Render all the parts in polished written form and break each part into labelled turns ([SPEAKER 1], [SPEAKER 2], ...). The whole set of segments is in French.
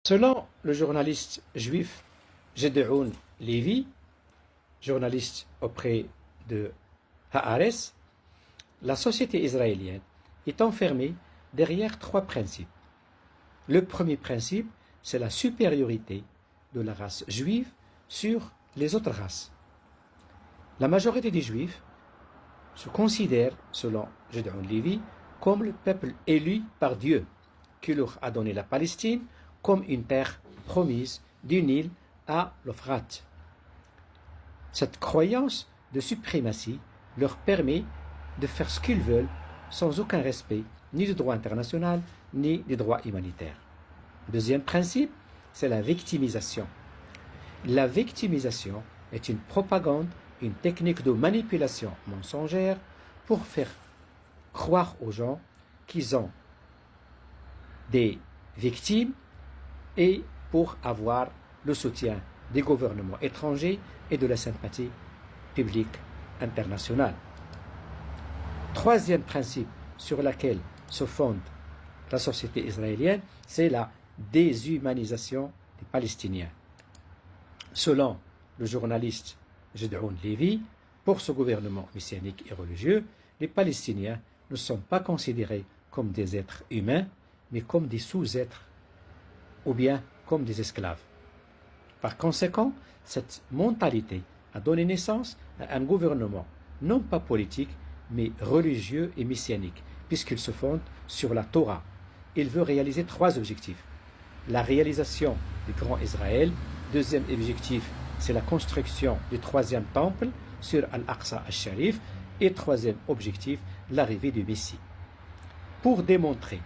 [SPEAKER 1] Selon le journaliste juif Gedeon Levy, journaliste auprès de Haaretz, la société israélienne est enfermée derrière trois principes. Le premier principe, c'est la supériorité de la race juive sur les autres races. La majorité des juifs se considèrent, selon Gedeon Levy, comme le peuple élu par Dieu, qui leur a donné la Palestine comme une terre promise du Nil à l'Euphrate. Cette croyance de suprématie leur permet de faire ce qu'ils veulent sans aucun respect ni du droit international ni des droits humanitaires. Deuxième principe, c'est la victimisation. La victimisation est une propagande, une technique de manipulation mensongère pour faire croire aux gens qu'ils ont des victimes et pour avoir le soutien des gouvernements étrangers et de la sympathie publique internationale. Troisième principe sur lequel se fonde la société israélienne, c'est la déshumanisation des Palestiniens. Selon le journaliste Gedeon Levy, pour ce gouvernement messianique et religieux, les Palestiniens ne sont pas considérés comme des êtres humains, mais comme des sous-êtres ou bien comme des esclaves. Par conséquent, cette mentalité a donné naissance à un gouvernement non pas politique, mais religieux et messianique, puisqu'il se fonde sur la Torah. Il veut réaliser trois objectifs. La réalisation du Grand Israël. Deuxième objectif, c'est la construction du troisième temple sur Al-Aqsa al-Sharif. Et troisième objectif, l'arrivée du Messie. Pour démontrer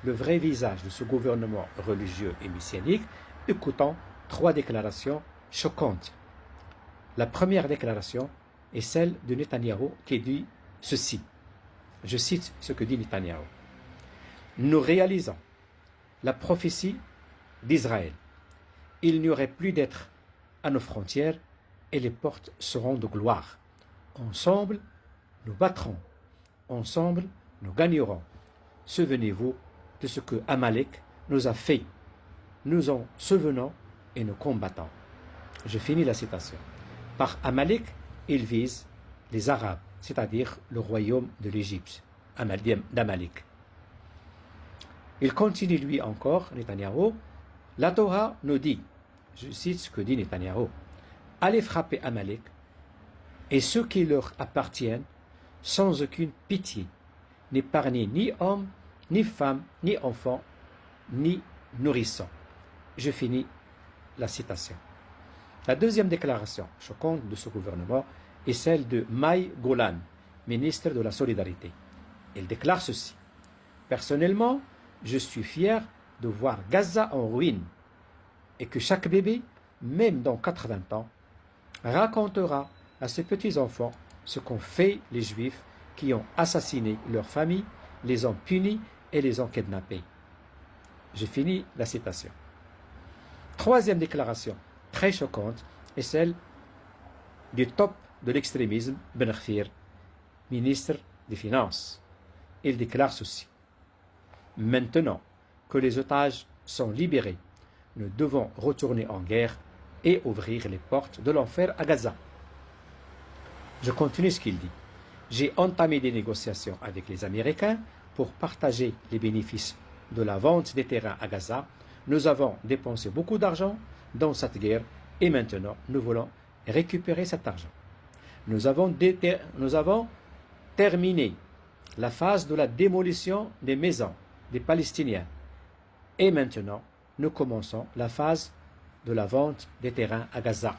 [SPEAKER 1] le vrai visage de ce gouvernement religieux et messianique, écoutons trois déclarations choquantes. La première déclaration est celle de Netanyahou qui dit ceci. Je cite ce que dit Netanyahou. Nous réalisons la prophétie d'Israël. Il n'y aurait plus d'être à nos frontières et les portes seront de gloire. Ensemble, nous battrons. Ensemble, nous gagnerons. Souvenez-vous de ce que Amalek nous a fait. Nous en souvenons et nous combattons. Je finis la citation. Par Amalek, il vise les Arabes, c'est-à-dire le royaume de l'Égypte, d'Amalek. Il continue lui encore, Netanyahou, la Torah nous dit, je cite ce que dit Netanyahou, allez frapper Amalek et ceux qui leur appartiennent sans aucune pitié, n'épargnez ni hommes, ni femmes, ni enfants, ni nourrissons. Je finis la citation. La deuxième déclaration choquante de ce gouvernement est celle de Mai Golan, ministre de la Solidarité. Il déclare ceci. Personnellement, je suis fier de voir Gaza en ruine et que chaque bébé, même dans 80 ans, racontera à ses petits-enfants ce qu'ont fait les Juifs qui ont assassiné leurs familles, les ont punis et les ont kidnappés. Je finis la citation. Troisième déclaration très choquante est celle du top de l'extrémisme, Ben Gvir, ministre des Finances. Il déclare ceci. Maintenant que les otages sont libérés, nous devons retourner en guerre et ouvrir les portes de l'enfer à Gaza. Je continue ce qu'il dit. J'ai entamé des négociations avec les Américains pour partager les bénéfices de la vente des terrains à Gaza. Nous avons dépensé beaucoup d'argent dans cette guerre et maintenant nous voulons récupérer cet argent. Nous avons terminé la phase de la démolition des maisons des Palestiniens et maintenant nous commençons la phase de la vente des terrains à Gaza.